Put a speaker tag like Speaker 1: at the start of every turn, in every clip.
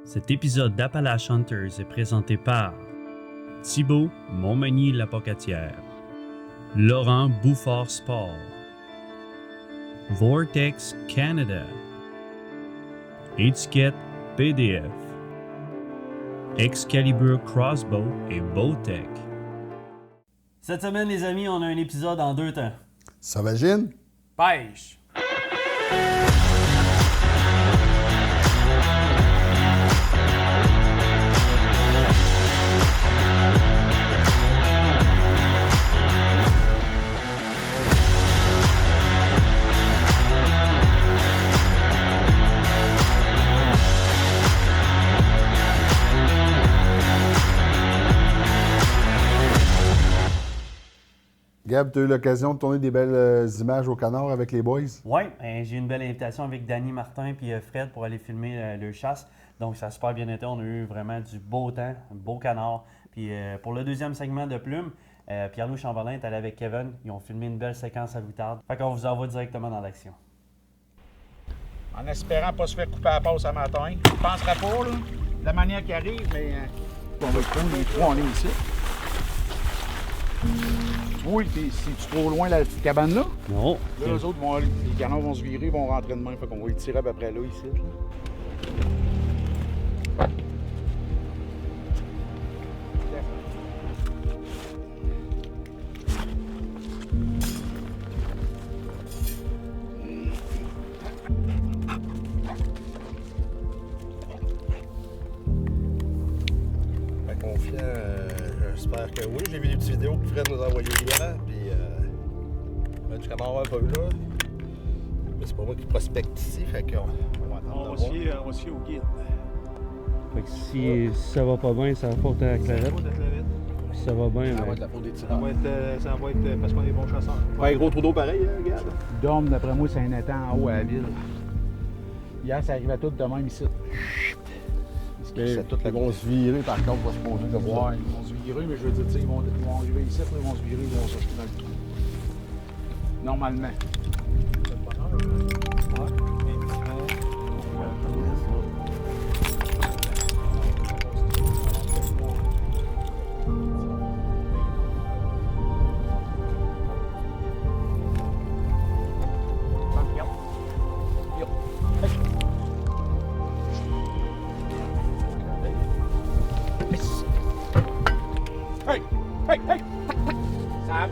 Speaker 1: Cet épisode d'Appalache Hunters est présenté par Thibaut Montmagny-Lapocatière, Laurent Bouffard Sport, Vortex Canada, Étiquette PDF, Excalibur Crossbow et Bowtech. Cette semaine, les amis, on a un épisode en deux temps.
Speaker 2: Sauvagine?
Speaker 3: Pêche!
Speaker 2: Gab, tu as eu l'occasion de tourner des belles images au canard avec les boys?
Speaker 1: Oui, j'ai eu une belle invitation avec Danny Martin et Fred pour aller filmer leur chasse. Donc, ça a super bien été. On a eu vraiment du beau temps, un beau canard. Puis pour le deuxième segment de Plume, Pierre-Louis Chamberlain est allé avec Kevin. Ils ont filmé une belle séquence à l'outarde. Fait qu'on vous envoie directement dans l'action.
Speaker 3: En espérant pas se faire couper la passe à matin. Je ne penserais pas, là, de la manière qui arrive, mais on va prendre les trois en ligne ici. Oui, c'est-tu trop loin la petite cabane là?
Speaker 1: Non.
Speaker 3: Là, eux autres, les canards vont se virer, vont rentrer de main. Fait qu'on va les tirer à peu près là, ici. Là.
Speaker 4: Confiant, j'espère que oui. J'ai vu des petites vidéos que Fred nous a envoyées hier, puis du canard un peu là. Mais c'est pas moi qui prospecte ici, fait qu'on va attendre.
Speaker 3: On va se fier au guide.
Speaker 1: Fait que si ça va pas bien, ça va faute à la clarette. Si ça va bien,
Speaker 4: Ça va
Speaker 1: ben,
Speaker 4: être la faute des
Speaker 3: Ça
Speaker 4: tireurs.
Speaker 3: va être parce qu'on est bons chasseurs.
Speaker 4: Ouais, un gros trou d'eau pareil, hein, regarde.
Speaker 3: Dorme, d'après moi, c'est un étang en haut à la ville. Hier, ça arrivait tout de même ici.
Speaker 4: C'est toute la grosse virée, par contre, va se poser de voir.
Speaker 3: Ouais, ils vont se virer, mais je veux dire, tu sais, ils vont arriver ici, après ils vont se virer, ils vont s'acheter dans le trou. Normalement. Hey! Hey! Hey! Sam!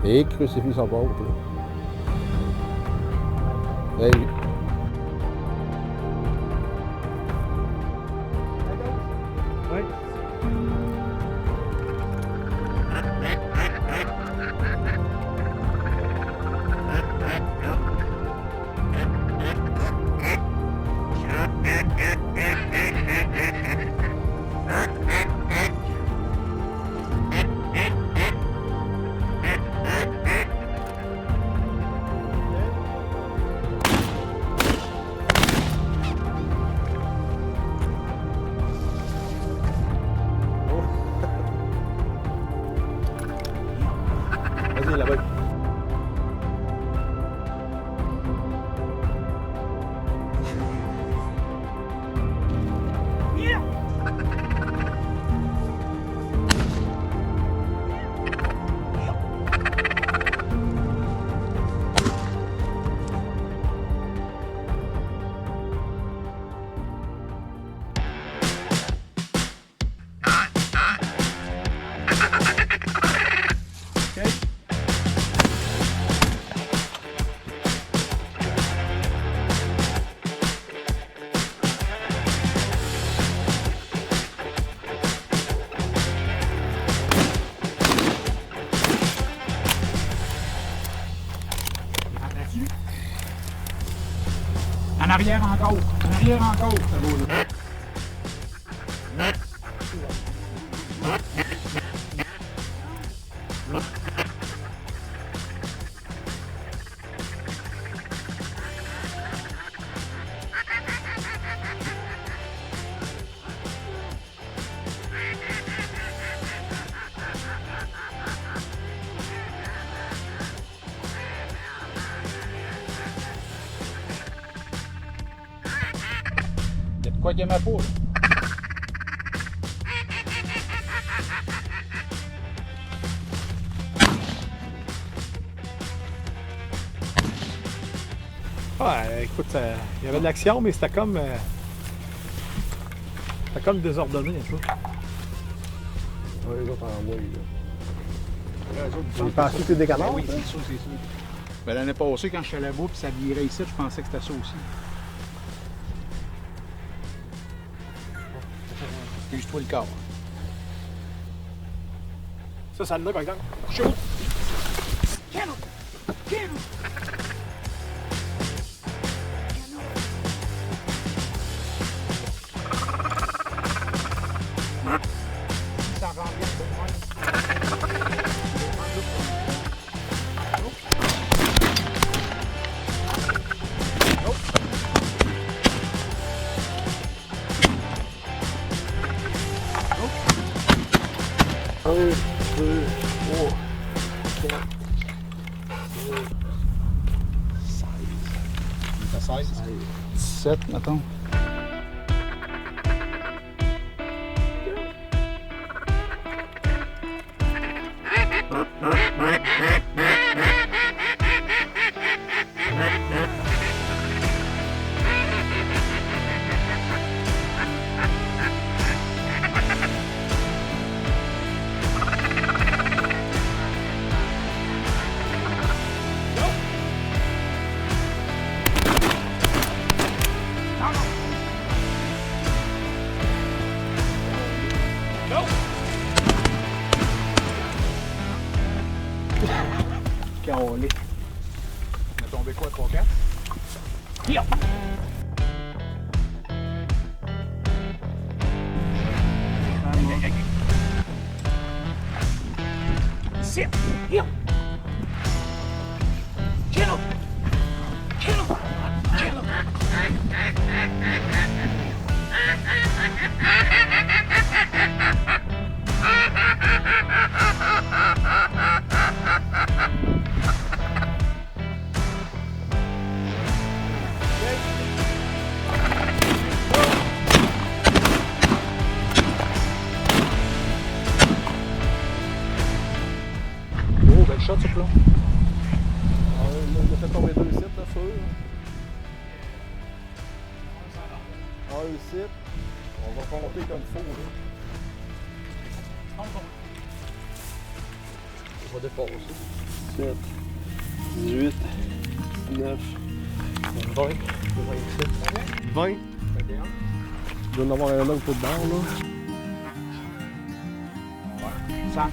Speaker 4: Et crucifix son pauvre. Hey.
Speaker 3: arrière encore. En arrière encore, ça va là. Il y a de quoi qu'il y a ma peau, là.
Speaker 5: Ouais, écoute, il y avait de l'action, mais c'était comme désordonné un peu.
Speaker 4: Ouais, les autres envoient, là.
Speaker 5: J'ai pensé que c'était des canards.
Speaker 3: Oui, c'est sûr, c'est sûr. Ben, l'année passée, quand je suis allé là-bas puis ça virait ici, je pensais que c'était ça aussi. Excuse-toi le corps.
Speaker 5: Ça le met, par exemple.
Speaker 3: Chaud! Ça rend bien le bon.
Speaker 4: Un, deux, trois, quatre,
Speaker 3: 16. 17, mettons. Calé. On a tombé quoi, 3-4? Hier! Sit! Here! Kill him! Kill him! Kill him!
Speaker 5: Oh, belle shot, ça, plomb.
Speaker 4: on a fait tomber 2 sites, là, sûr. Un site. On va compter comme il faut, là. On va dépasser. 7, 18, 19, 20, 27, 20. Il doit y en avoir un autre dedans, là.
Speaker 3: Ça.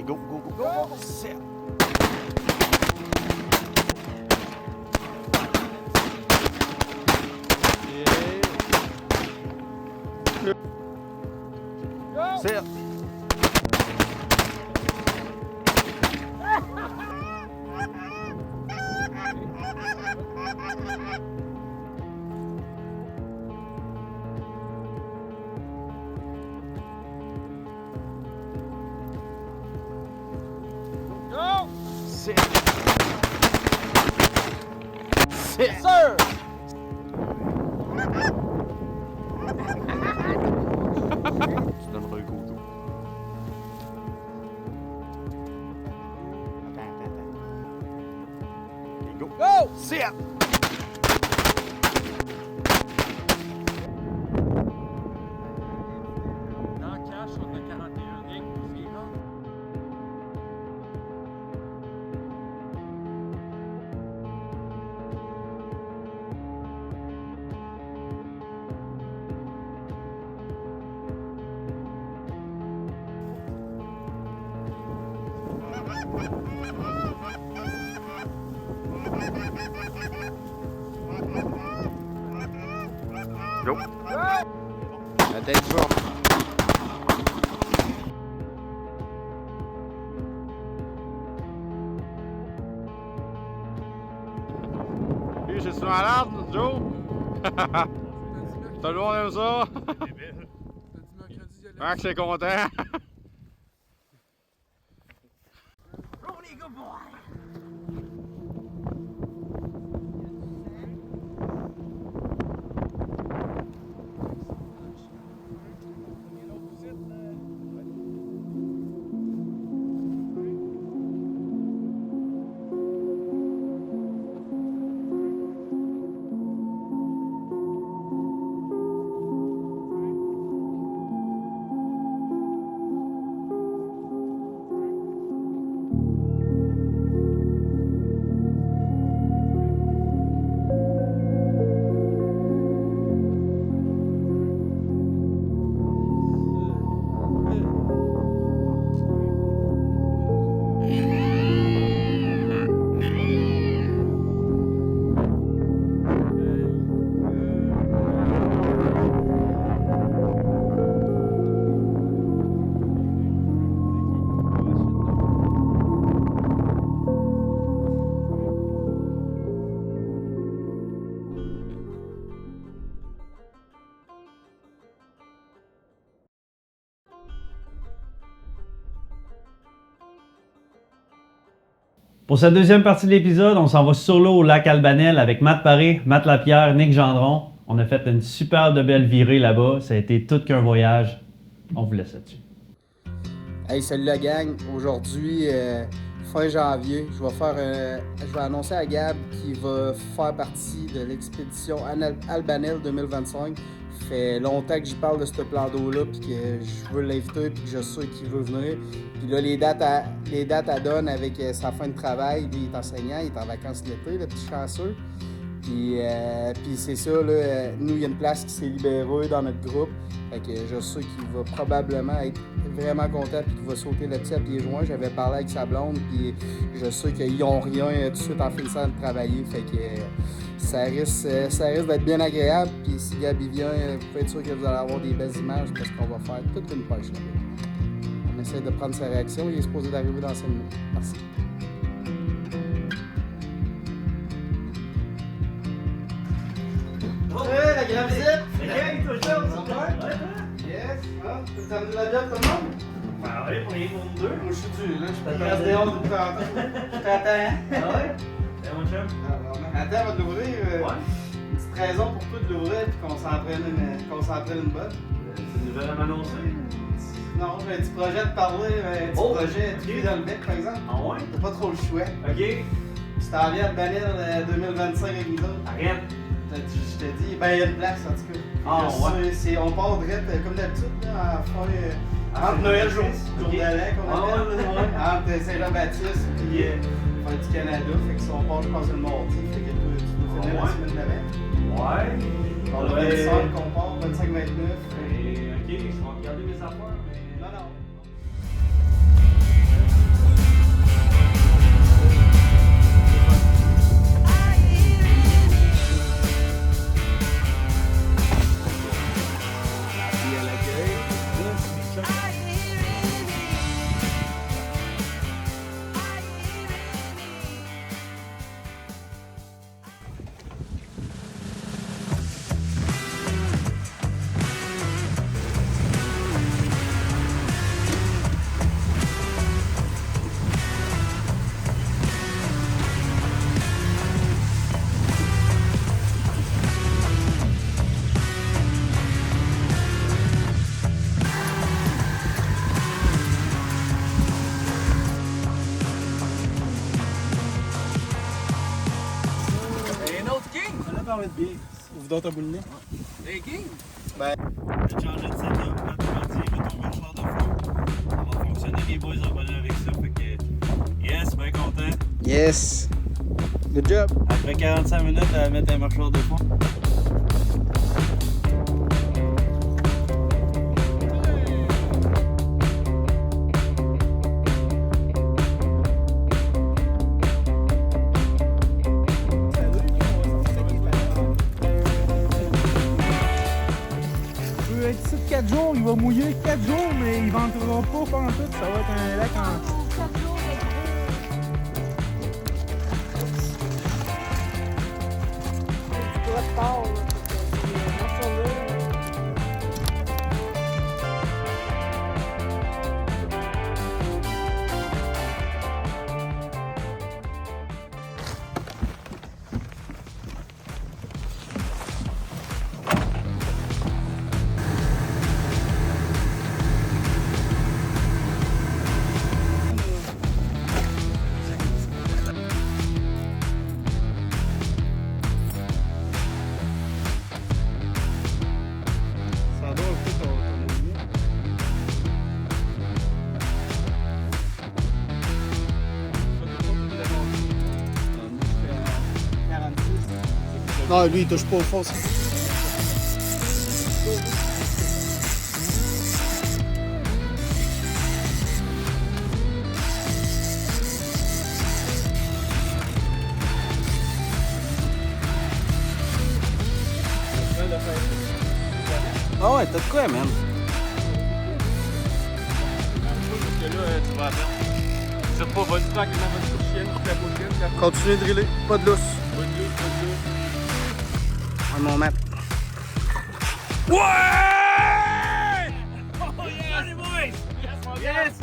Speaker 3: Et go, go, go, go. 7. Set. Go. Sit. Sit. Yes, sir. Tu donneras le couteau. Attends. Et go. Go. Sit.
Speaker 6: Dans le cash, on a 41 règles pour finir.
Speaker 3: Go. La tête forte. Lui, je suis malade, Joe. Tout le monde aime ça. Max est content.
Speaker 1: Pour cette deuxième partie de l'épisode, on s'en va sur l'eau au lac Albanel avec Matt Paré, Matt Lapierre, Nick Gendron. On a fait une super de belle virée là-bas. Ça a été tout qu'un voyage. On vous laisse là-dessus.
Speaker 7: Hey, salut la gang. Aujourd'hui, fin janvier, je vais annoncer à Gab qui va faire partie de l'expédition Albanel 2025. Ça fait longtemps que j'y parle de ce plan d'eau-là, puis que je veux l'inviter, puis que je sais qu'il veut venir. Puis là, les dates à donne avec sa fin de travail. Lui, il est enseignant, il est en vacances l'été, le petit chanceux. Puis c'est ça, là, nous, il y a une place qui s'est libérée dans notre groupe. Fait que je sais qu'il va probablement être vraiment content et qu'il va sauter là-dessus à pieds joints. J'avais parlé avec sa blonde, puis je sais qu'ils n'ont rien tout de suite en finissant de travailler. Fait que ça risque d'être bien agréable. Puis si Gabi vient, vous pouvez être sûr que vous allez avoir des belles images parce qu'on va faire toute une pêche là-bas. On essaie de prendre sa réaction. Il est supposé d'arriver dans 5 minutes. Merci. Hey, la grande visite! Hey, toi, ça va? Yes! Ah, tu peux t'amener la bière, tout le monde?
Speaker 1: Ben oui, pour les pour nous deux.
Speaker 7: Moi, je suis dur, là. Je peux rester dehors depuis tantôt. Je t'attends.
Speaker 1: Ah ouais? C'est mon chum?
Speaker 7: Attends, on va l'ouvrir.
Speaker 1: Ouais.
Speaker 7: Une petite raison pour tout l'ouvrir et qu'on s'en prenne une bonne.
Speaker 1: C'est une nouvelle à m'annoncer?
Speaker 7: Non, j'ai un petit projet de parler, un petit projet trié dans le bec, par exemple.
Speaker 1: Ah ouais?
Speaker 7: T'as pas trop le choix.
Speaker 1: Ok.
Speaker 7: Tu t'en viens à Albanel 2025 avec nous autres.
Speaker 1: Arrête.
Speaker 7: Je te dis, ben il y a une place en tout cas.
Speaker 1: Ah ouais?
Speaker 7: On part direct comme d'habitude, là, entre Noël, jour de l'an qu'on appelle. Entre Saint-Jean-Baptiste et du Canada. Fait que si on part, je pense, le mardi. Fait que tu dois finir la semaine d'avant.
Speaker 1: Ouais.
Speaker 7: On a 25 qu'on part, 25-29.
Speaker 1: Ok, je vais regarder mes affaires, mais.
Speaker 7: Non. va être bien. Ouvre donc ton bout de nez.
Speaker 1: Je vais changer de setup. Quand tu m'as dit, mets ton mâchoire de fond. Ça va fonctionner, les boys ont bonheur avec ça. Fait que, yes, bien content.
Speaker 7: Yes. Good job.
Speaker 1: Après 45 minutes, à mettre un mâchoire de fond.
Speaker 3: Il va être ici de 4 jours, il va mouiller 4 jours, mais il ventera pas pendant tout. Ça va être un lac en.
Speaker 7: Non, lui, il touche pas au fond. ça.
Speaker 1: Ah ouais, t'as de quoi, man?
Speaker 7: Continue de driller, pas de lousse. Un mon mat.
Speaker 1: Yes!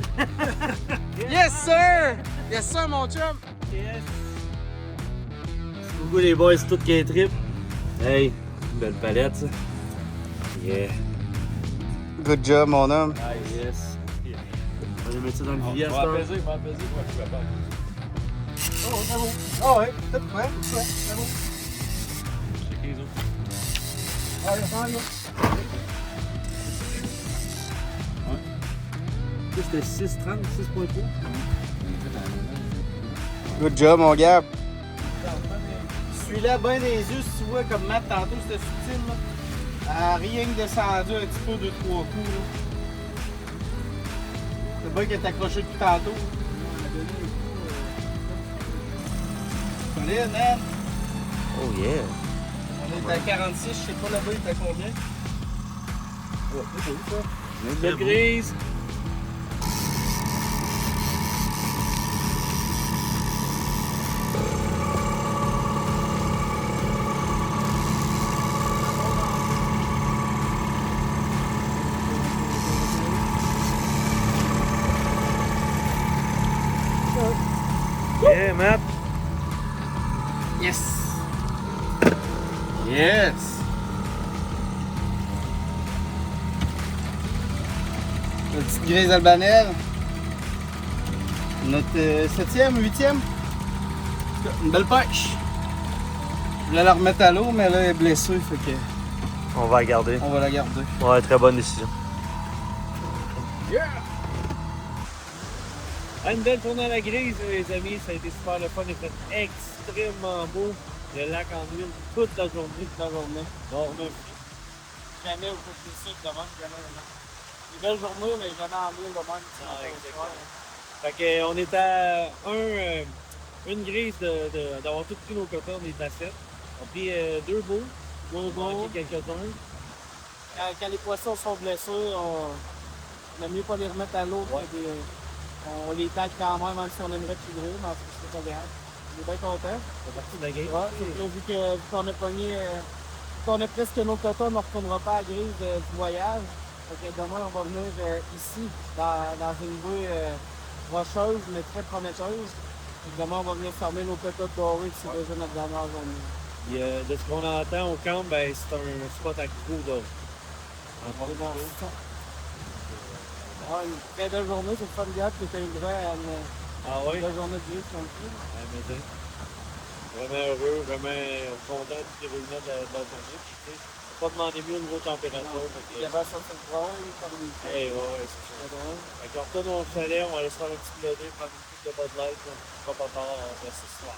Speaker 7: Yes, sir! Yes, sir, mon chum!
Speaker 1: Yes! Merci beaucoup, les boys, c'est tout qui est trip. Hey, une belle palette, ça. Yeah.
Speaker 7: Good job, mon homme.
Speaker 1: Ah, yes. On va aller mettre ça dans le vivier à cette heure.
Speaker 7: Ah ouais, c'est prêt, c'est bon. Allez, allez.
Speaker 1: Ça, c'était 6,30, 6,3.
Speaker 7: Good job, mon gars.
Speaker 3: Celui-là, bien des yeux, si tu vois comme Matt tantôt, c'était subtil. Là. Rien que descendu un petit peu, 2-3 coups. Là. C'est bien qu'elle est accrochée depuis tantôt. Solide, man.
Speaker 1: Oh yeah.
Speaker 3: On est à 46, je sais pas là-bas, il était à combien? Oh, c'est beau ça.
Speaker 1: Une belle grise. Yeah, Matt.
Speaker 3: Yes! Yes! La petite grise albanelle. Notre 7e, 8e. Une belle pêche. Je voulais la remettre à l'eau, mais là, elle est blessée, fait que
Speaker 1: On va la garder.
Speaker 3: on va la garder.
Speaker 1: Ouais, très bonne décision. Une belle tournée à la grise, les amis. Ça a été super le fun. Il fait extrêmement beau. Le lac en huile toute la journée. Bon, on a vu.
Speaker 3: Jamais au côté sud de même, jamais. Une belle journée, mais jamais en huile de même.
Speaker 1: Fait que, on est à une grise d'avoir tout pris nos quotas. On est à 7. On a pris 2 beaux. On a manqué quelques-uns.
Speaker 3: Quand les poissons sont blessés, on aime mieux pas les remettre à l'eau. On les tag quand même si on aimerait qu'ils grillent, mais c'est pas grave. On est bien content.
Speaker 1: C'est parti de la grise.
Speaker 3: Ouais, vu qu'on a pogné, qu'on a presque nos quotas, on ne retournera pas à la grise du voyage. Fait que demain, on va venir ici, dans une rue rocheuse, mais très prometteuse. Puis demain, on va venir fermer nos quotas de doré, qui c'est déjà notre dernière journée.
Speaker 1: Puis, de ce qu'on entend au camp, ben, c'est un spot à gros d'or.
Speaker 3: Ouais, une très belle journée, c'est le fun gars, puis c'est un grand
Speaker 1: Ah oui?
Speaker 3: belle journée de vie, comme ça.
Speaker 1: Ouais, mais
Speaker 6: Vraiment heureux, vraiment content du déroulement de la journée. Puis, tu sais, pas demander mieux au niveau température.
Speaker 3: Il y avait ça sur le travail, comme il
Speaker 6: Hey, ouais, c'est ça. Fait qu'on retourne au chalet, on va aller se faire un petit plaisir, prendre une petite de Bud Light, puis on sera pas tard ce soir.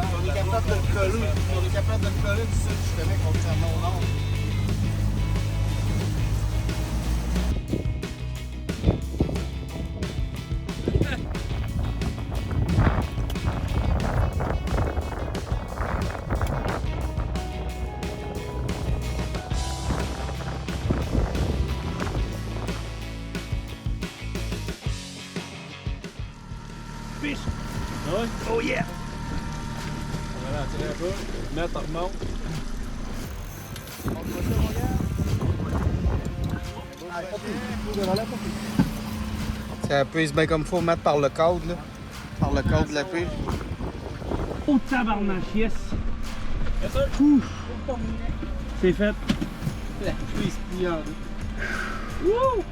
Speaker 3: On est capable de le coller. On est capable de le coller du sud, justement, contrairement au nord.
Speaker 6: Oh yeah! On va tirer un peu, mettre, on remonte.
Speaker 7: Ça pèse bien comme il faut mettre par le cadre, là. Par le cadre de la pile.
Speaker 1: Oh tabarnak, yes! Ouh. C'est fait.
Speaker 3: La cuisse pliante.
Speaker 1: Wouh!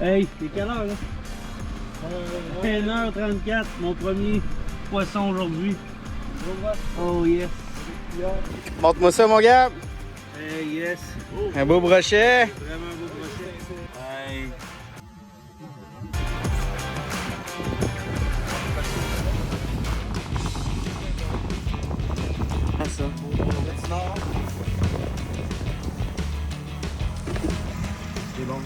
Speaker 1: Hey, c'est quelle heure là? 1h34, mon premier poisson aujourd'hui. Oh yes!
Speaker 7: Montre-moi ça, mon gars.
Speaker 1: Hey yes! Oh,
Speaker 7: Un beau brochet.
Speaker 1: vraiment un beau brochet. Hey! Ça. C'est bon,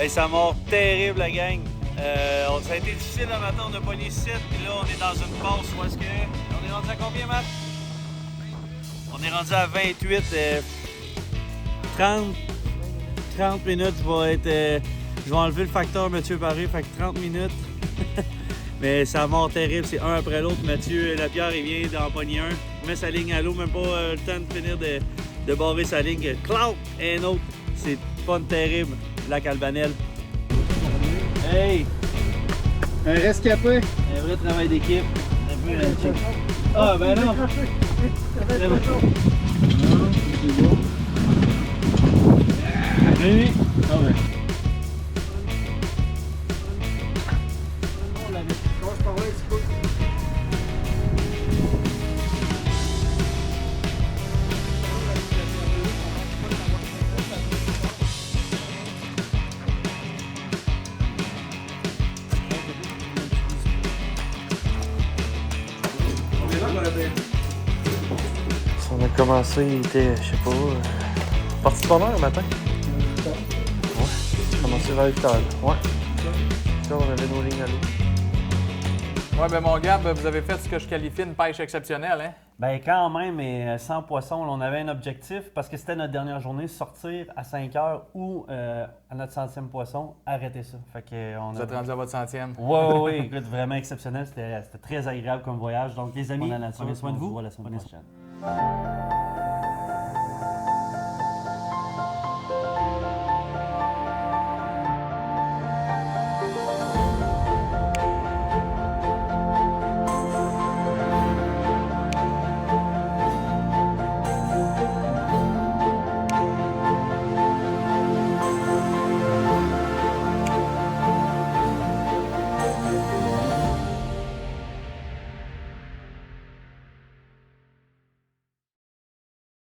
Speaker 1: hey, ça mord terrible la gang. Ça a été difficile le matin, on a pogné 7, puis là on est dans une passe où est-ce que. On est rendu à combien, Matt? On est rendu à 28. 30 minutes, je vais enlever le facteur Mathieu Barré, fait que 30 minutes. Mais ça mord terrible, c'est un après l'autre. Mathieu Lapierre, il vient d'en pogner un, il met sa ligne à l'eau, même pas le temps de finir de barrer sa ligne. Clout! Et un autre. C'est pas terrible, lac Albanel. Hey!
Speaker 7: Un rescapé.
Speaker 1: Un vrai travail d'équipe. Ah ben non! Oui! Ah ben.
Speaker 8: On a commencé, il était, je sais pas, parti de bonne heure le matin. Ouais, commencé vers 8 heures. Ouais. Là, on avait nos lignes à l'eau.
Speaker 5: Ouais, ben mon Gab, vous avez fait ce que je qualifie une pêche exceptionnelle, hein?
Speaker 1: Ben quand même, mais sans poisson, là, on avait un objectif parce que c'était notre dernière journée, sortir à 5 heures ou à notre 100e poisson, arrêter ça. Fait que,
Speaker 5: Vous êtes rendu à votre 100e.
Speaker 1: Oui, écoute, vraiment exceptionnel. C'était très agréable comme voyage. Donc les amis, prenez soin de vous. On se voit la semaine prochaine.